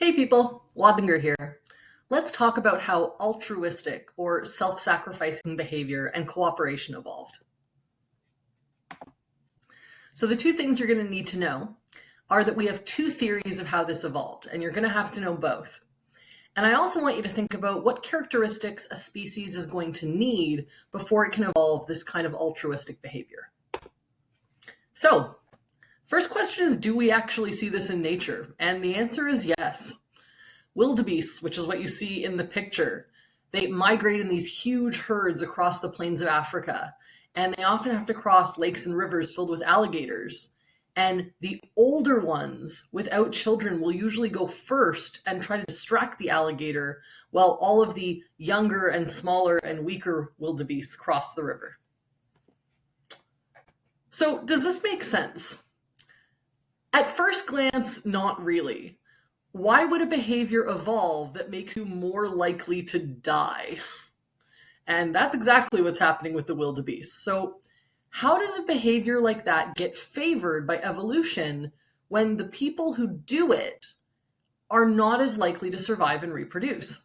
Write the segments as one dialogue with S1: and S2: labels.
S1: Hey people, Wadlinger here. Let's talk about how altruistic or self-sacrificing behavior and cooperation evolved. So the two things you're going to need to know are that we have two theories of how this evolved, and you're going to have to know both. And I also want you to think about what characteristics a species is going to need before it can evolve this kind of altruistic behavior. So, first question is, do we actually see this in nature? And the answer is yes. Wildebeests, which is what you see in the picture, they migrate in these huge herds across the plains of Africa, and they often have to cross lakes and rivers filled with alligators. And the older ones without children will usually go first and try to distract the alligator while all of the younger and smaller and weaker wildebeests cross the river. So does this make sense? At first glance, not really. Why would a behavior evolve that makes you more likely to die? And that's exactly what's happening with the wildebeest. So how does a behavior like that get favored by evolution when the people who do it are not as likely to survive and reproduce?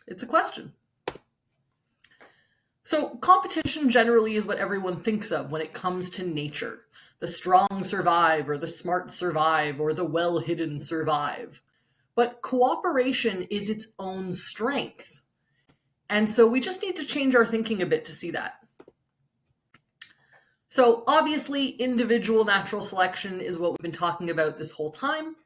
S1: It's a question. So competition generally is what everyone thinks of when it comes to nature. The strong survive, or the smart survive, or the well-hidden survive. But cooperation is its own strength. And so we just need to change our thinking a bit to see that. So obviously, individual natural selection is what we've been talking about this whole time.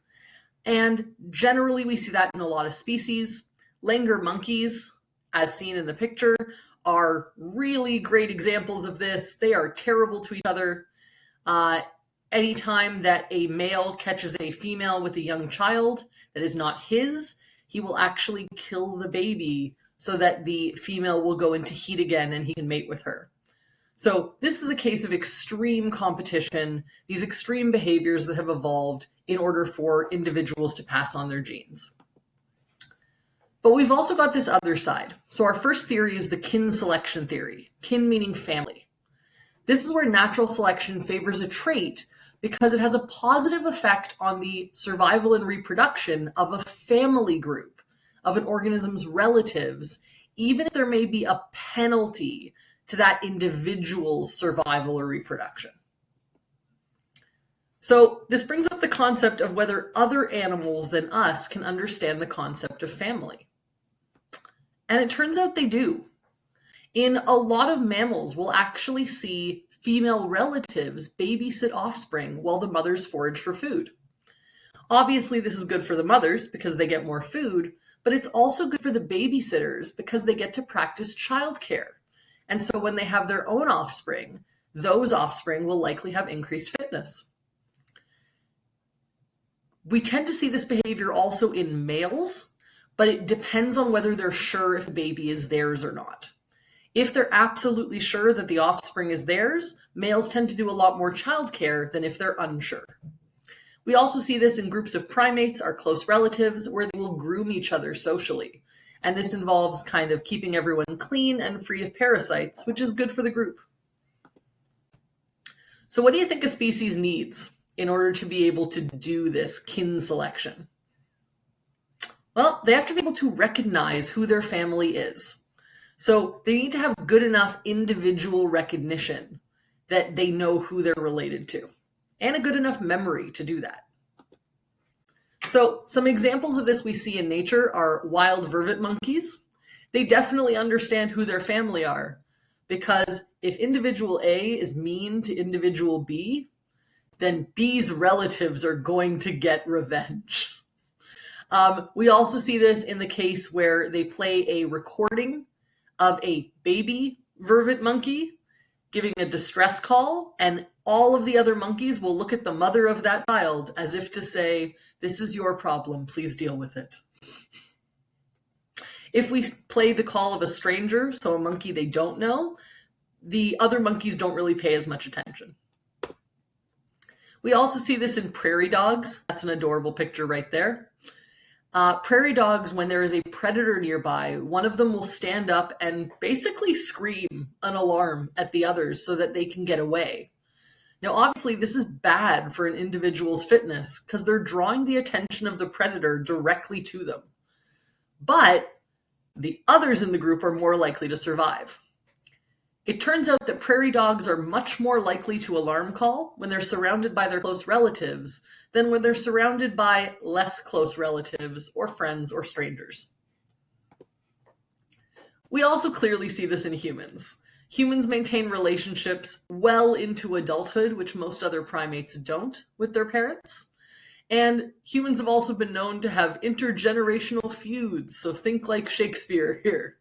S1: And generally, we see that in a lot of species. Langur monkeys, as seen in the picture, are really great examples of this. They are terrible to each other. Anytime that a male catches a female with a young child that is not his, he will actually kill the baby so that the female will go into heat again and he can mate with her. So this is a case of extreme competition, these extreme behaviors that have evolved in order for individuals to pass on their genes. But we've also got this other side. So our first theory is the kin selection theory, kin meaning family. This is where natural selection favors a trait because it has a positive effect on the survival and reproduction of a family group, of an organism's relatives, even if there may be a penalty to that individual's survival or reproduction. So this brings up the concept of whether other animals than us can understand the concept of family. And it turns out they do. In a lot of mammals, we'll actually see female relatives babysit offspring while the mothers forage for food. Obviously, this is good for the mothers because they get more food, but it's also good for the babysitters because they get to practice childcare. And so when they have their own offspring, those offspring will likely have increased fitness. We tend to see this behavior also in males, but it depends on whether they're sure if the baby is theirs or not. If they're absolutely sure that the offspring is theirs, males tend to do a lot more childcare than if they're unsure. We also see this in groups of primates, our close relatives, where they will groom each other socially. And this involves kind of keeping everyone clean and free of parasites, which is good for the group. So what do you think a species needs in order to be able to do this kin selection? Well, they have to be able to recognize who their family is. So they need to have good enough individual recognition that they know who they're related to, and a good enough memory to do that. So some examples of this we see in nature are wild vervet monkeys. They definitely understand who their family are, because if individual A is mean to individual B, then B's relatives are going to get revenge. We also see this in the case where they play a recording of a baby vervet monkey giving a distress call, and all of the other monkeys will look at the mother of that child as if to say, "This is your problem, please deal with it." If we play the call of a stranger, so a monkey they don't know, the other monkeys don't really pay as much attention. We also see this in prairie dogs. That's an adorable picture right there. Prairie dogs, when there is a predator nearby, one of them will stand up and basically scream an alarm at the others so that they can get away. Now, obviously, this is bad for an individual's fitness because they're drawing the attention of the predator directly to them. But the others in the group are more likely to survive. It turns out that prairie dogs are much more likely to alarm call when they're surrounded by their close relatives than when they're surrounded by less close relatives or friends or strangers. We also clearly see this in humans. Humans maintain relationships well into adulthood, which most other primates don't, with their parents. And humans have also been known to have intergenerational feuds, so think like Shakespeare here.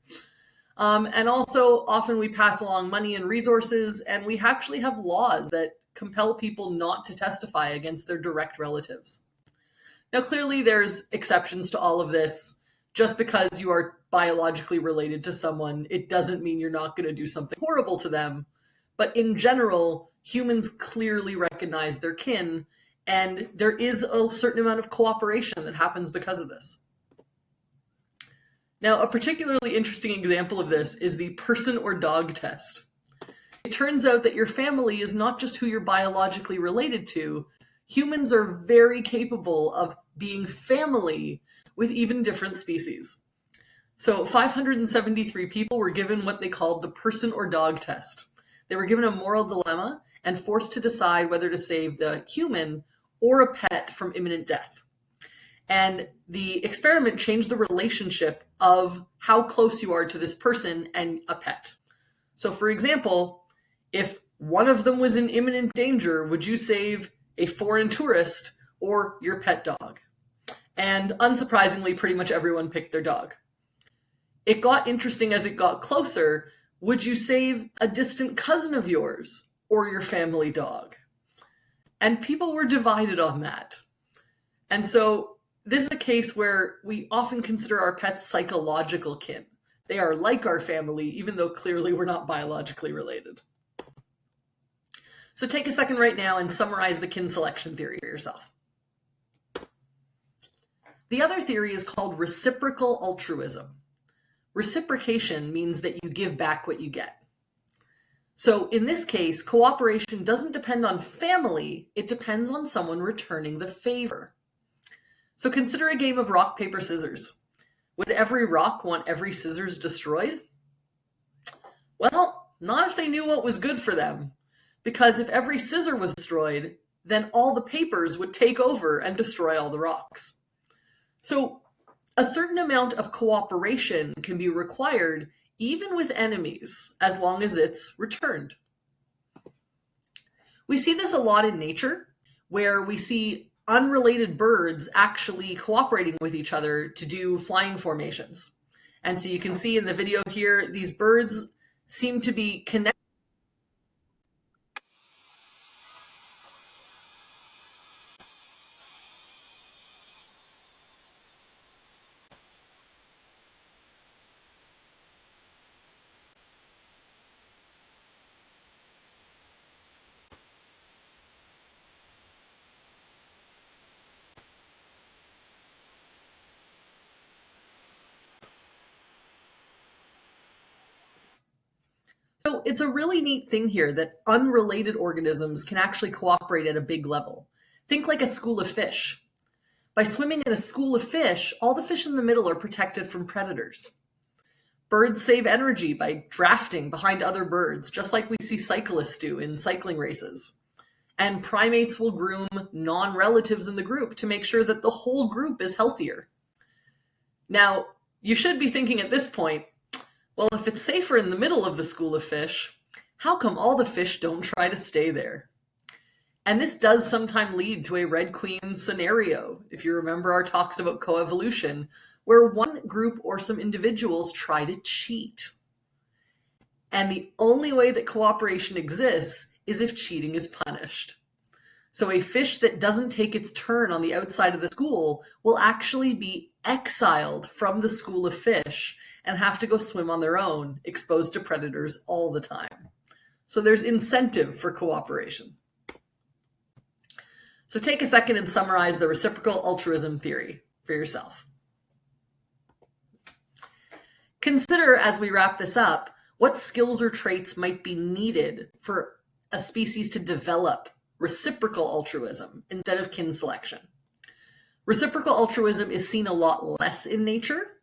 S1: And also, often we pass along money and resources, and we actually have laws that compel people not to testify against their direct relatives. Now, clearly, there's exceptions to all of this. Just because you are biologically related to someone, it doesn't mean you're not going to do something horrible to them. But in general, humans clearly recognize their kin, and there is a certain amount of cooperation that happens because of this. Now, a particularly interesting example of this is the person or dog test. It turns out that your family is not just who you're biologically related to. Humans are very capable of being family with even different species. So 573 people were given what they called the person or dog test. They were given a moral dilemma and forced to decide whether to save the human or a pet from imminent death. And the experiment changed the relationship of how close you are to this person and a pet. So for example, if one of them was in imminent danger, would you save a foreign tourist or your pet dog? And unsurprisingly, pretty much everyone picked their dog. It got interesting as it got closer. Would you save a distant cousin of yours or your family dog? And people were divided on that. And so this is a case where we often consider our pets psychological kin. They are like our family, even though clearly we're not biologically related. So take a second right now and summarize the kin selection theory for yourself. The other theory is called reciprocal altruism. Reciprocation means that you give back what you get. So in this case, cooperation doesn't depend on family, it depends on someone returning the favor. So consider a game of rock, paper, scissors. Would every rock want every scissors destroyed? Well, not if they knew what was good for them. Because if every scissor was destroyed, then all the papers would take over and destroy all the rocks. So a certain amount of cooperation can be required even with enemies, as long as it's returned. We see this a lot in nature, where we see unrelated birds actually cooperating with each other to do flying formations. And so you can see in the video here, these birds seem to be connected. So it's a really neat thing here that unrelated organisms can actually cooperate at a big level. Think like a school of fish. By swimming in a school of fish, all the fish in the middle are protected from predators. Birds save energy by drafting behind other birds, just like we see cyclists do in cycling races. And primates will groom non-relatives in the group to make sure that the whole group is healthier. Now, you should be thinking at this point, well, if it's safer in the middle of the school of fish, how come all the fish don't try to stay there? And this does sometimes lead to a Red Queen scenario, if you remember our talks about coevolution, where one group or some individuals try to cheat. And the only way that cooperation exists is if cheating is punished. So a fish that doesn't take its turn on the outside of the school will actually be exiled from the school of fish and have to go swim on their own, exposed to predators all the time. So there's incentive for cooperation. So take a second and summarize the reciprocal altruism theory for yourself. Consider, as we wrap this up, what skills or traits might be needed for a species to develop reciprocal altruism instead of kin selection. Reciprocal altruism is seen a lot less in nature,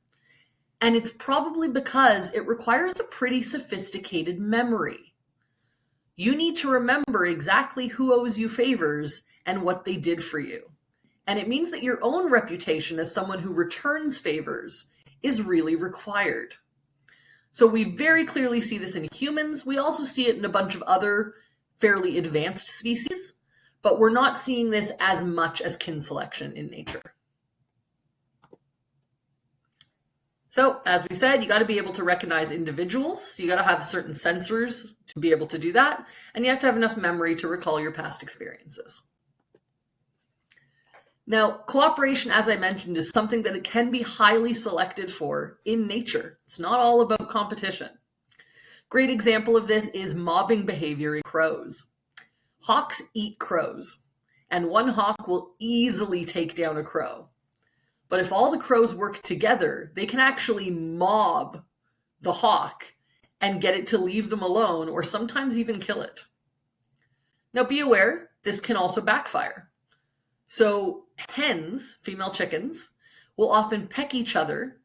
S1: and it's probably because it requires a pretty sophisticated memory. You need to remember exactly who owes you favors and what they did for you. And it means that your own reputation as someone who returns favors is really required. So we very clearly see this in humans. We also see it in a bunch of other fairly advanced species, but we're not seeing this as much as kin selection in nature. So, as we said, you got to be able to recognize individuals. You got to have certain sensors to be able to do that. And you have to have enough memory to recall your past experiences. Now, cooperation, as I mentioned, is something that it can be highly selected for in nature. It's not all about competition. Great example of this is mobbing behavior in crows. Hawks eat crows, and one hawk will easily take down a crow. But if all the crows work together, they can actually mob the hawk and get it to leave them alone, or sometimes even kill it. Now be aware, this can also backfire. So hens, female chickens, will often peck each other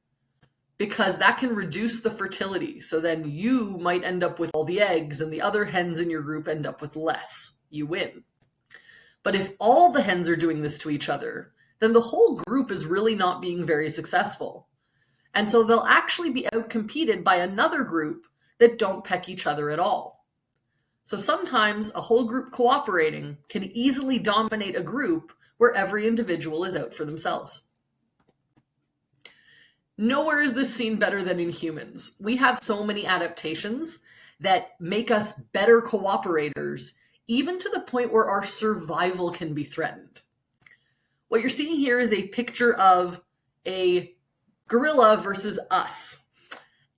S1: because that can reduce the fertility. So then you might end up with all the eggs and the other hens in your group end up with less. You win. But if all the hens are doing this to each other, then the whole group is really not being very successful. And so they'll actually be outcompeted by another group that don't peck each other at all. So sometimes a whole group cooperating can easily dominate a group where every individual is out for themselves. Nowhere is this seen better than in humans. We have so many adaptations that make us better cooperators, even to the point where our survival can be threatened. What you're seeing here is a picture of a gorilla versus us.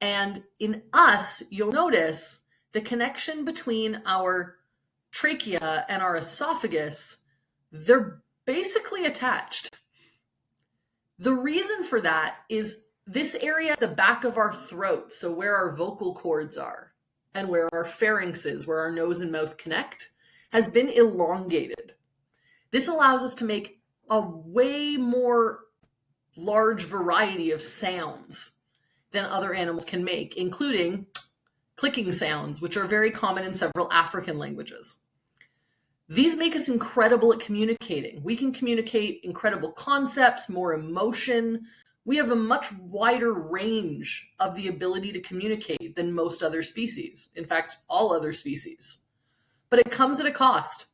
S1: And in us, you'll notice the connection between our trachea and our esophagus, they're basically attached. The reason for that is this area at the back of our throat, so where our vocal cords are and where our pharynx is, where our nose and mouth connect, has been elongated. This allows us to make a way more large variety of sounds than other animals can make, including clicking sounds, which are very common in several African languages. These make us incredible at communicating. We can communicate incredible concepts, more emotion. We have a much wider range of the ability to communicate than most other species. In fact, all other species. But it comes at a cost.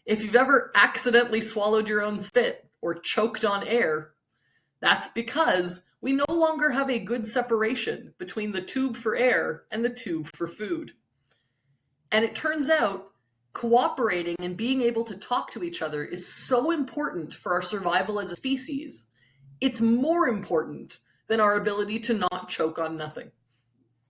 S1: If you've ever accidentally swallowed your own spit or choked on air, that's because we no longer have a good separation between the tube for air and the tube for food. And it turns out cooperating and being able to talk to each other is so important for our survival as a species. It's more important than our ability to not choke on nothing.